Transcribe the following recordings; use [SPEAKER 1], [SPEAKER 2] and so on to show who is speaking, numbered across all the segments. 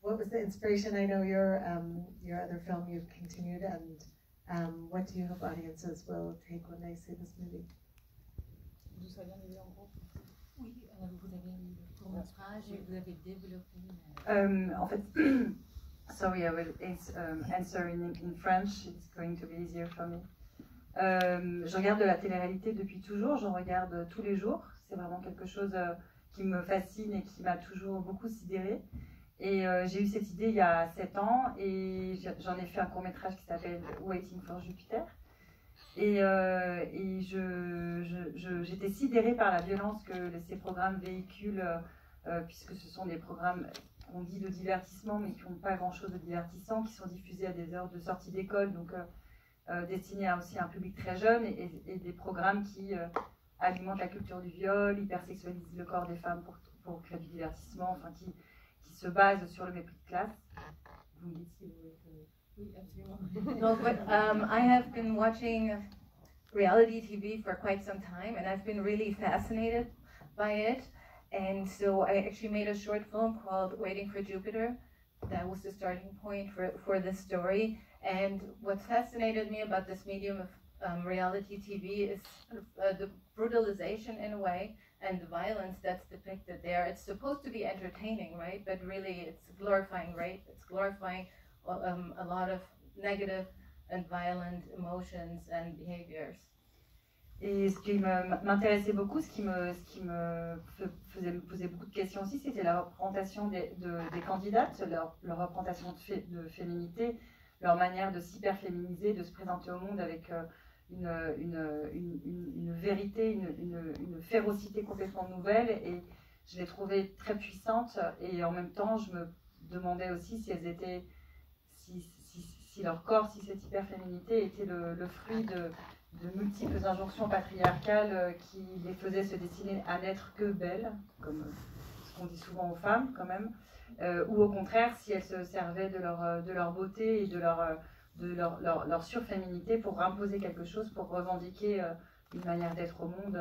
[SPEAKER 1] what was the inspiration? I know your other film you've continued, and what do you hope audiences will take when they see this movie?
[SPEAKER 2] D'où ça vient l'idée en gros?
[SPEAKER 3] Oui, vous avez eu le court-métrage et vous avez développé.
[SPEAKER 4] En fait, sorry, I will answer in French. It's going to be easier for me. Je regarde de la télé-réalité depuis toujours. J'en regarde tous les jours. C'est vraiment quelque chose qui me fascine et qui m'a toujours beaucoup sidérée. Et j'ai eu cette idée il y a 7 ans et j'en ai fait un court-métrage qui s'appelle Waiting for Jupiter. Et j'étais sidérée par la violence que ces programmes véhiculent, puisque ce sont des programmes qu'on dit de divertissement, mais qui n'ont pas grand-chose de divertissant, qui sont diffusés à des heures de sortie d'école, donc destinés aussi à un public très jeune, et des programmes qui alimentent la culture du viol, hypersexualisent le corps des femmes pour créer du divertissement, enfin qui se basent sur le mépris de classe. Vous me dites si vous voulez que...
[SPEAKER 3] Oui, absolument. No, but I have been watching reality TV for quite some time, and I've been really fascinated by it. And so I actually made a short film called Waiting for Jupiter. That was the starting point for this story. And what fascinated me about this medium of reality TV is the brutalization in a way, and the violence that's depicted there. It's supposed to be entertaining, right? But really it's glorifying rape, it's glorifying a lot of negative and violent emotions and behaviors.
[SPEAKER 4] Et ce qui m'intéressait beaucoup, ce qui me faisait me poser beaucoup de questions aussi, c'était la représentation des candidates, leur représentation de féminité, leur manière de s'hyper-féminiser, de se présenter au monde avec une vérité, une férocité complètement nouvelle. Et je les trouvais très puissantes, et en même temps, je me demandais aussi si elles étaient, si leur corps, si cette hyper-féminité était le fruit de multiples injonctions patriarcales qui les faisaient se destiner à n'être que belles, comme ce qu'on dit souvent aux femmes quand même, ou au contraire si elles se servaient de leur beauté et de leur surféminité pour imposer quelque chose, pour revendiquer une manière d'être au monde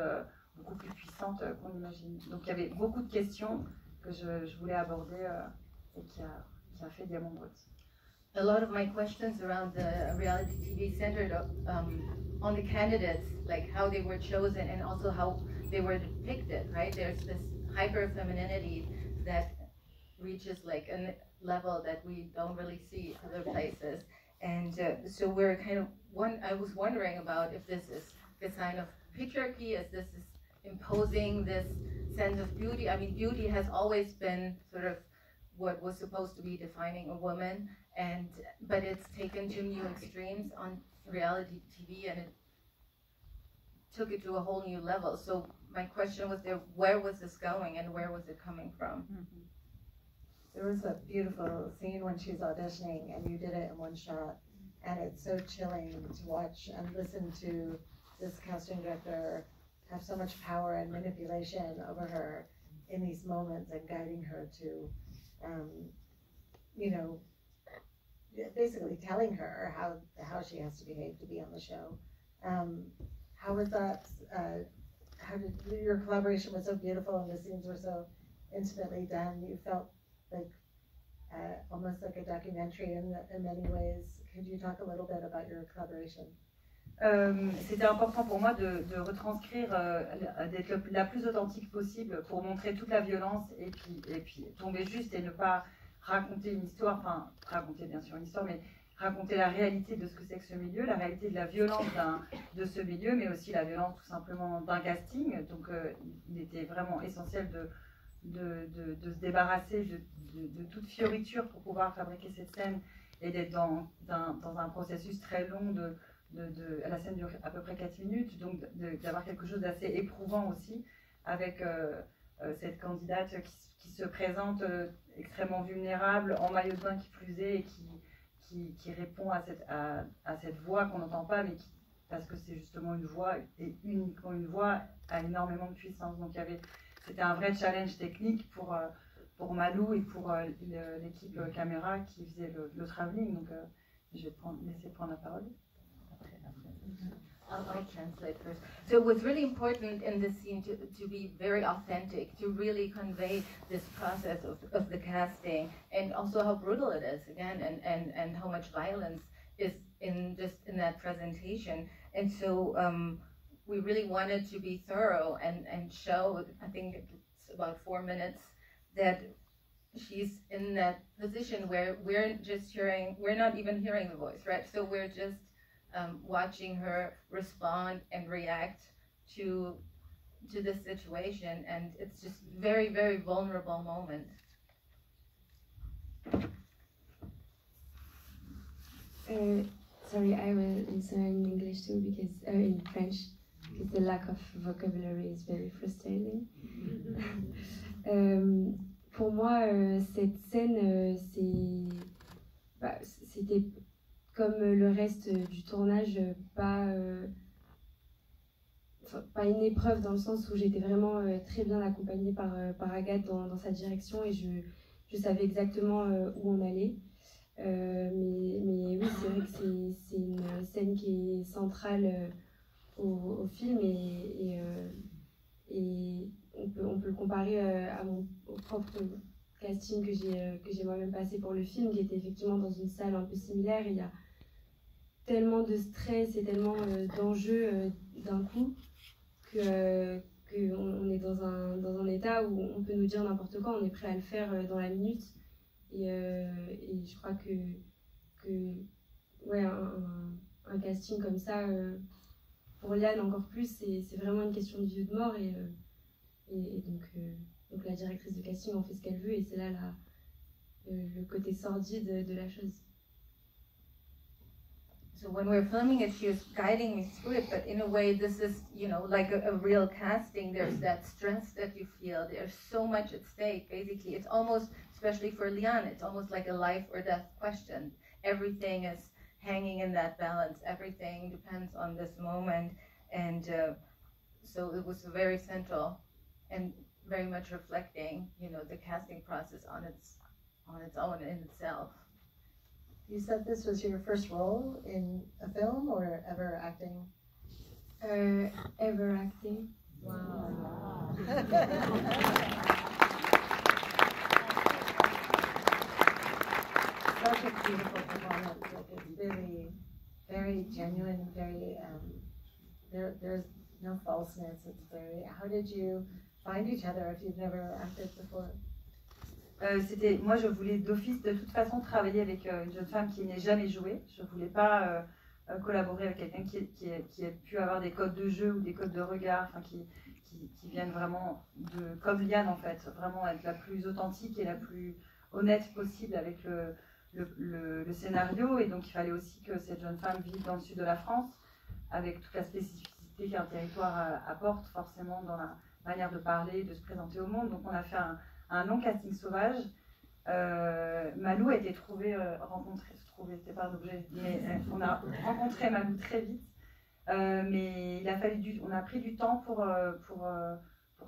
[SPEAKER 4] beaucoup plus puissante qu'on imagine. Donc il y avait beaucoup de questions que je voulais aborder et qui a fait Diamant Brut.
[SPEAKER 3] A lot of my questions around the reality TV centered on the candidates, like how they were chosen and also how they were depicted, right? There's this hyper femininity that reaches like a level that we don't really see other places. And so we're kind of, I was wondering about if this is a sign of patriarchy, as this is imposing this sense of beauty. I mean, beauty has always been sort of what was supposed to be defining a woman, but it's taken to new extremes on reality TV, and it took it to a whole new level. So my question was there, where was this going and where was it coming from?
[SPEAKER 1] Mm-hmm. There was a beautiful scene when she's auditioning, and you did it in one shot, and it's so chilling to watch and listen to this casting director have so much power and manipulation over her in these moments and guiding her to you know, basically telling her how she has to behave to be on the show. How was that? How did your collaboration was so beautiful and the scenes were so intimately done? You felt like almost like a documentary in many ways. Could you talk a little bit about your collaboration?
[SPEAKER 4] C'était important pour moi de retranscrire, d'être la plus authentique possible pour montrer toute la violence et puis tomber juste et ne pas raconter une histoire, enfin raconter bien sûr une histoire, mais raconter la réalité de ce que c'est que ce milieu, la réalité de la violence de ce milieu, mais aussi la violence tout simplement d'un casting. Donc il était vraiment essentiel de se débarrasser de toute fioriture pour pouvoir fabriquer cette scène et d'être dans un processus très long la scène dure à peu près 4 minutes, donc d'avoir quelque chose d'assez éprouvant aussi, avec cette candidate qui se présente extrêmement vulnérable, en maillot de bain qui plus est, et qui répond à cette voix qu'on n'entend pas, mais parce que c'est justement une voix, et uniquement une voix, a énormément de puissance. Donc c'était un vrai challenge technique pour Malou et pour l'équipe caméra qui faisait le travelling. Donc je vais laisser prendre la parole.
[SPEAKER 3] I'll translate first. So it was really important in this scene to be very authentic, to really convey this process of the casting, and also how brutal it is, again, and how much violence is in that presentation. And so we really wanted to be thorough and show, I think it's about 4 minutes, that she's in that position where we're not even hearing the voice, right? So we're just watching her respond and react to this situation, and it's just very, very vulnerable moment.
[SPEAKER 5] Sorry, I will answer in English too, because in French, because the lack of vocabulary is very frustrating. Pour moi, cette scène, c'était comme le reste du tournage, pas une épreuve dans le sens où j'étais vraiment très bien accompagnée par Agathe dans sa direction, et je savais exactement où on allait. Mais oui, c'est vrai que c'est une scène qui est centrale au film, et on peut le comparer au propre casting que j'ai moi-même passé pour le film, qui était effectivement dans une salle un peu similaire. Il y a tellement de stress et tellement d'enjeux d'un coup qu'on est dans un état où on peut nous dire n'importe quoi, on est prêt à le faire dans la minute. Et je crois que ouais, un casting comme ça, pour Liane encore plus, c'est vraiment une question de vie ou de mort. Et donc la directrice de casting en fait ce qu'elle veut, et c'est là le côté sordide de la chose.
[SPEAKER 3] So when we were filming it, she was guiding me through it, but in a way, this is, like a real casting. There's that stress that you feel. There's so much at stake, basically. It's almost, especially for Liane, it's almost like a life or death question. Everything is hanging in that balance. Everything depends on this moment. And so it was very central and very much reflecting, the casting process on its own in itself.
[SPEAKER 1] You said this was your first role in a film, or ever acting?
[SPEAKER 5] Ever acting.
[SPEAKER 1] Wow. Such a beautiful performance. Like, it's really very genuine, very there's no falseness. It's very. How did you find each other if you've never acted before?
[SPEAKER 4] Moi, je voulais d'office de toute façon travailler avec une jeune femme qui n'ait jamais joué. Je ne voulais pas collaborer avec quelqu'un qui ait pu avoir des codes de jeu ou des codes de regard, qui viennent vraiment comme Liane, en fait, vraiment être la plus authentique et la plus honnête possible avec le scénario. Et donc il fallait aussi que cette jeune femme vive dans le sud de la France, avec toute la spécificité qu'un territoire apporte forcément dans la manière de parler, de se présenter au monde. Donc on a fait un long casting sauvage. Malou a été rencontrée, c'était pas un objet, mais on a rencontré Malou très vite. Mais on a pris du temps pour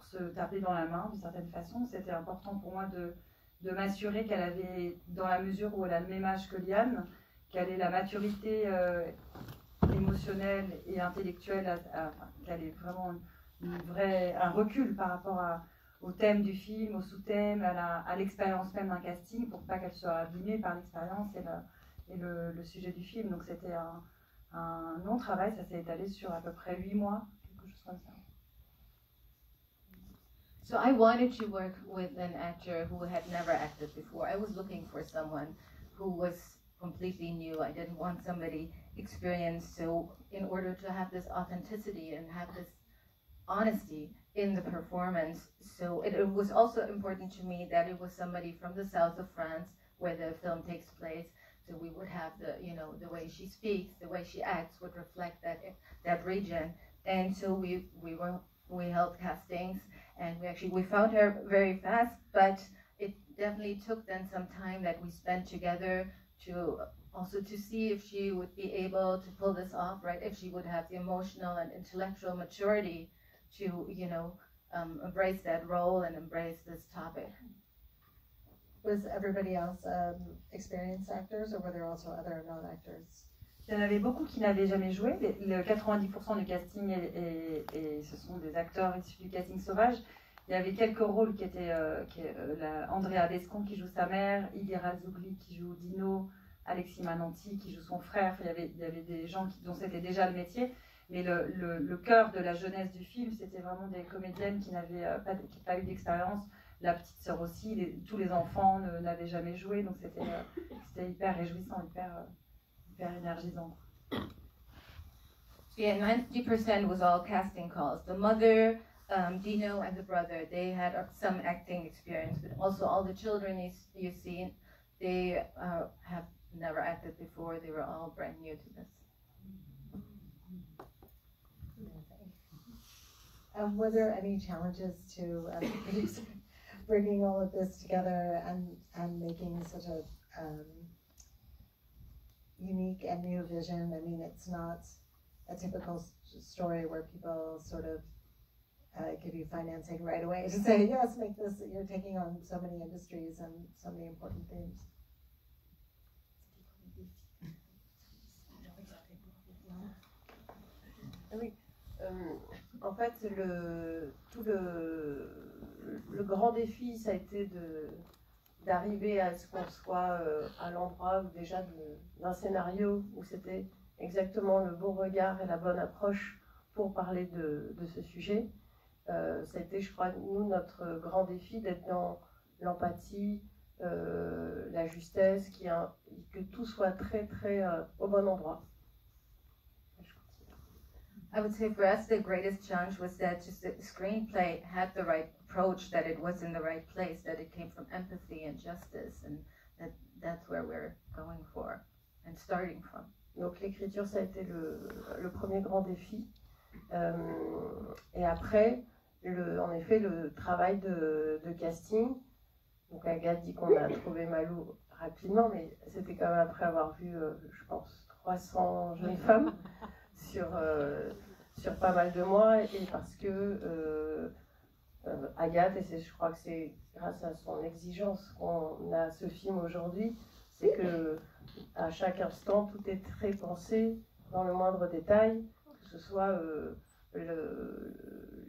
[SPEAKER 4] se taper dans la main d'une certaine façon. C'était important pour moi de m'assurer qu'elle avait, dans la mesure où elle a le même âge que Liane, qu'elle ait la maturité émotionnelle et intellectuelle, qu'elle ait vraiment un recul par rapport au thème du film, au sous-thème, à l'expérience même d'un casting, pour pas qu'elle soit abîmée par l'expérience et le sujet du film. Donc c'était un long travail, ça s'est étalé sur à peu près 8 mois, quelque chose comme ça.
[SPEAKER 3] So I wanted to work with an actor who had never acted before. I was looking for someone who was completely new. I didn't want somebody experienced. So in order to have this authenticity and have this honesty in the performance, so it was also important to me that it was somebody from the south of France, where the film takes place. So we would have the way she speaks, the way she acts would reflect that region. And so we held castings, and we found her very fast, but it definitely took then some time that we spent together to see if she would be able to pull this off, right? If she would have the emotional and intellectual maturity to, embrace that role and embrace this topic.
[SPEAKER 1] Was everybody else experienced actors, or were there also other non-actors?
[SPEAKER 4] Il y en avait beaucoup qui n'avaient jamais joué. Le 90% du casting, et ce sont des acteurs issus du casting sauvage. Il y avait quelques rôles qui étaient Andrea Descon qui joue sa mère, Idira Zougli qui joue Dino, Alexis Mananti qui joue son frère. Il y avait des gens dont c'était déjà le métier. Mais le cœur de la jeunesse du film, c'était vraiment des comédiennes qui n'avaient pas eu d'expérience. La petite sœur aussi, tous les enfants n'avaient jamais joué. Donc c'était hyper réjouissant, hyper énergisant.
[SPEAKER 3] Yeah, 90% was all casting calls. The mother, Dino, and the brother, they had some acting experience, but also all the children you see, they have never acted before. They were all brand new to this.
[SPEAKER 1] Were there any challenges to bringing all of this together and making such a unique and new vision? I mean, it's not a typical story where people sort of give you financing right away to say, yes, make this. You're taking on so many industries and so many important themes.
[SPEAKER 6] Oui. En fait, le grand défi, ça a été d'arriver à ce qu'on soit à l'endroit déjà d'un scénario où c'était exactement le bon regard et la bonne approche pour parler de ce sujet. Ça a été, je crois, nous, notre grand défi d'être dans l'empathie, la justesse, que tout soit très, très au bon endroit.
[SPEAKER 3] I would say for us, the greatest challenge was that just the screenplay had the right approach, that it was in the right place, that it came from empathy and justice, and that's where we're going for and starting from.
[SPEAKER 6] Donc l'écriture, ça a été le premier grand défi. Et après, en effet, le travail de casting. Donc Agathe dit qu'on a trouvé Malou rapidement, mais c'était quand même après avoir vu, je pense, 300 jeunes femmes sur pas mal de mois, et parce que Agathe, et je crois que c'est grâce à son exigence qu'on a ce film aujourd'hui, c'est que à chaque instant tout est très pensé dans le moindre détail, que ce soit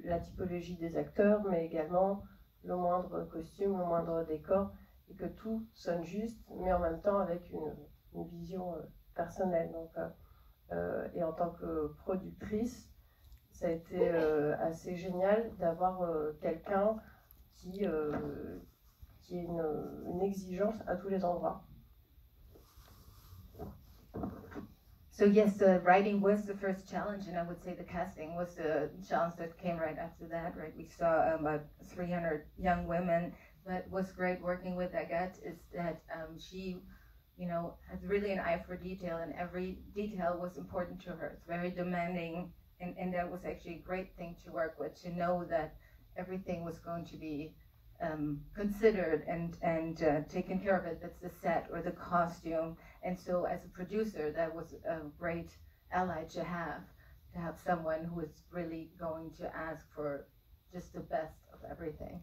[SPEAKER 6] la typologie des acteurs, mais également le moindre costume, le moindre décor, et que tout sonne juste, mais en même temps avec une vision personnelle. Donc, et en tant que productrice, ça a été assez génial d'avoir quelqu'un qui ait une exigence à tous les endroits.
[SPEAKER 3] So yes, the writing was the first challenge, and I would say the casting was the challenge that came right after that, right? We saw about 300 young women. What was great working with Agathe is that she, has really an eye for detail, and every detail was important to her. It's very demanding, and that was actually a great thing to work with, to know that everything was going to be considered and taken care of. It. That's the set or the costume. And so as a producer, that was a great ally to have someone who is really going to ask for just the best of everything.